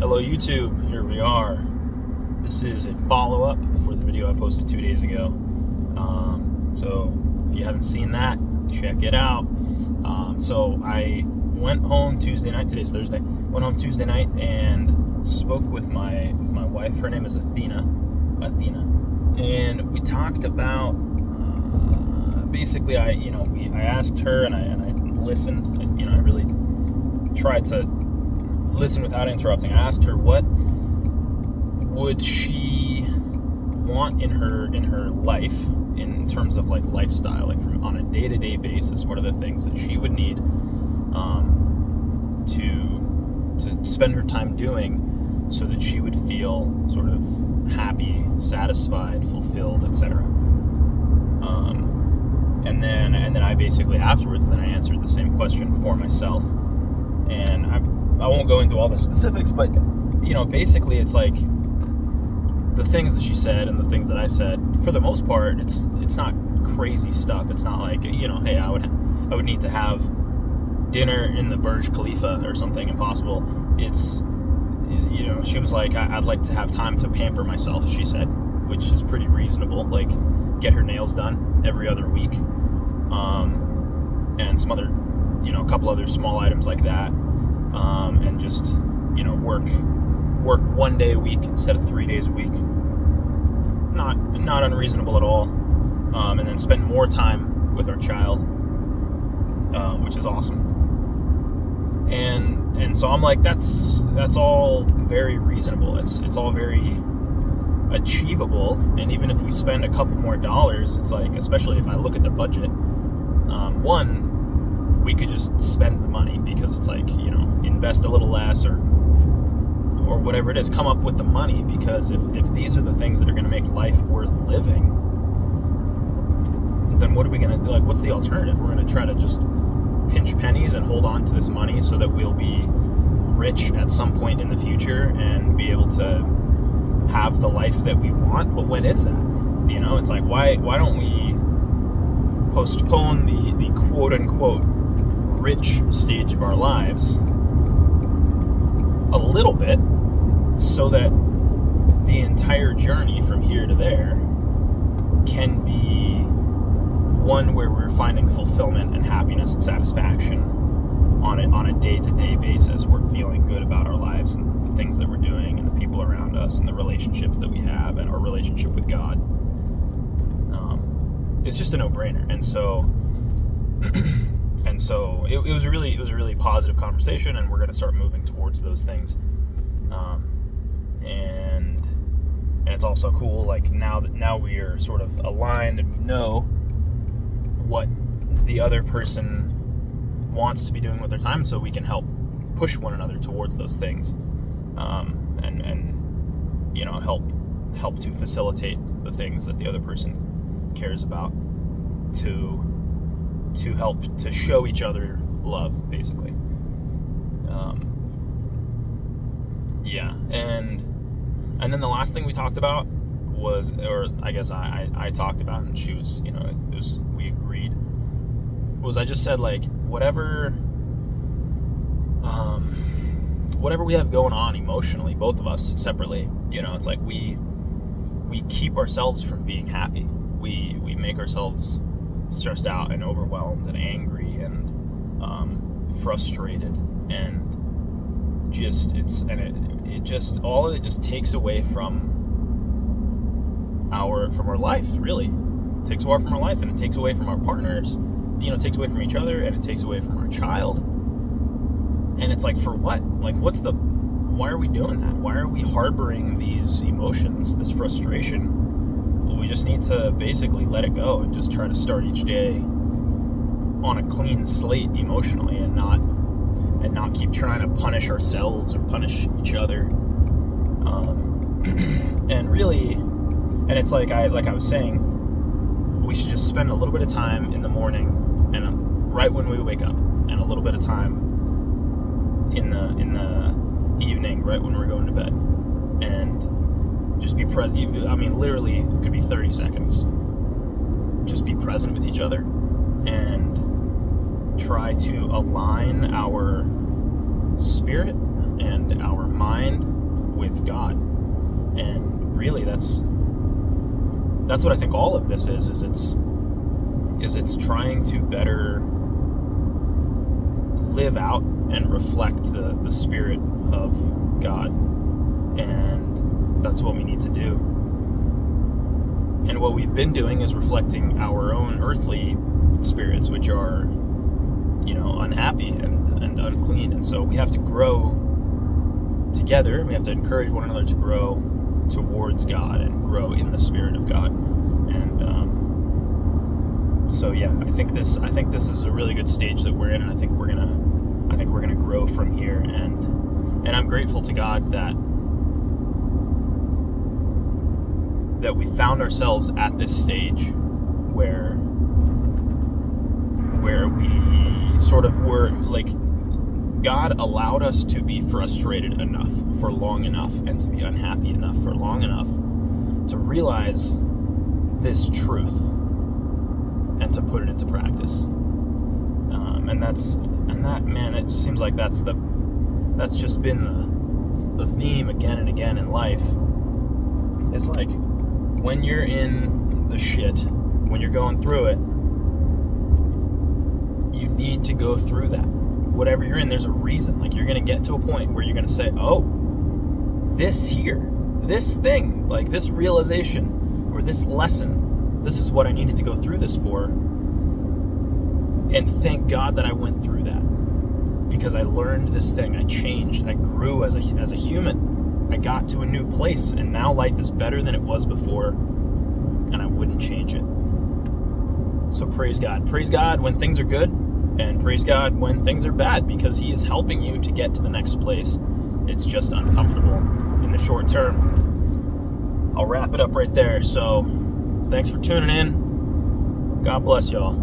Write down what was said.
Hello YouTube, here we are. This is a follow-up for the video I posted 2 days ago. So if you haven't seen that, check it out. So I went home Tuesday night, today's Thursday, went home Tuesday night and spoke with my wife. Her name is Athena. And we talked about, basically I asked her and I listened, and, I really tried to listen without interrupting. I asked her what would she want in her life in terms of like lifestyle, like from on a day-to-day basis. What are the things that she would need to spend her time doing so that she would feel sort of happy, satisfied, fulfilled, etc. And then I basically afterwards I answered the same question for myself. And I won't go into all the specifics, but basically it's like the things that she said and the things that I said, for the most part, it's not crazy stuff. It's not like, hey, I would need to have dinner in the Burj Khalifa or something impossible. It's, she was like, I'd like to have time to pamper myself, she said, which is pretty reasonable. Like, get her nails done every other week, and some other, a couple other small items like that, and just, work 1 day a week instead of 3 days a week. Not unreasonable at all. And then spend more time with our child, which is awesome. And so I'm like, that's all very reasonable. It's all very achievable. And even if we spend a couple more dollars, it's like, especially if I look at the budget, we could just spend the money, because it's like, invest a little less or whatever it is, come up with the money, because if these are the things that are going to make life worth living, then what are we going to do? Like, what's the alternative? We're going to try to just pinch pennies and hold on to this money so that we'll be rich at some point in the future and be able to have the life that we want. But when is that? It's like, why don't we postpone the quote unquote rich stage of our lives a little bit, so that the entire journey from here to there can be one where we're finding fulfillment and happiness and satisfaction on a day-to-day basis. We're feeling good about our lives and the things that we're doing and the people around us and the relationships that we have and our relationship with God. It's just a no-brainer. And so it was a really positive conversation, and we're going to start moving towards those things. And it's also cool, like, now we are sort of aligned and we know what the other person wants to be doing with their time, so we can help push one another towards those things, and help to facilitate the things that the other person cares about, to help to show each other love, basically. And then the last thing we talked about was, or I guess I talked about, and she was, we agreed, was I just said, like, whatever we have going on emotionally, both of us separately, it's like we keep ourselves from being happy. We make ourselves stressed out and overwhelmed and angry and frustrated, and all of it just takes away from our life. Really, it takes away from our life, and it takes away from our partners. It takes away from each other, and it takes away from our child. And it's like, for what? Like, why are we doing that? Why are we harboring these emotions, this frustration? Well, we just need to basically let it go and just try to start each day on a clean slate emotionally, and not keep trying to punish ourselves or punish each other. And really, and it's like I was saying, we should just spend a little bit of time in the morning and right when we wake up, and a little bit of time in the evening right when we're going to bed, and just be present. I mean, literally, it could be 30 seconds. Just be present with each other and try to align our spirit and our mind with God. And really that's what I think all of this is it's trying to better live out and reflect the Spirit of God. And that's what we need to do. And what we've been doing is reflecting our own earthly spirits, which are, unhappy and unclean. And so we have to grow together. We have to encourage one another to grow towards God and grow in the Spirit of God. And I think this is a really good stage that we're in, and I think we're gonna grow from here. And I'm grateful to God that we found ourselves at this stage where we sort of were like, God allowed us to be frustrated enough for long enough and to be unhappy enough for long enough to realize this truth and to put it into practice. It just seems like that's just been the theme again and again in life. It's like, when you're in the shit, when you're going through it, you need to go through that. Whatever you're in, there's a reason. Like, you're going to get to a point where you're going to say, oh, this thing, like this realization or this lesson, this is what I needed to go through this for. And thank God that I went through that, because I learned this thing. I changed. I grew as a human. I got to a new place, and now life is better than it was before, and I wouldn't change it. So praise God. Praise God when things are good, and praise God when things are bad, because He is helping you to get to the next place. It's just uncomfortable in the short term. I'll wrap it up right there. So thanks for tuning in. God bless y'all.